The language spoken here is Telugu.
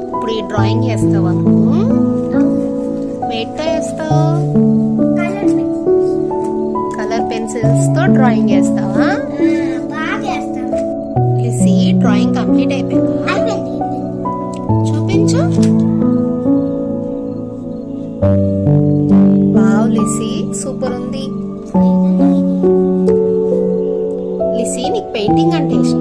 ఇప్పుడు ఈ డ్రాయింగ్ వేస్తావా నువ్వు? వేట్తో వేస్తావు? కలర్ పెన్సిల్స్ తో డ్రాయింగ్ వేస్తావా? లిసీ డ్రాయింగ్ కంప్లీట్ అయిపోయిందా? చూపించు. వావ్ లిసీ, సూపర్ ఉంది. లిసీ, నీకు పెయింటింగ్ అంటే ఇష్టం?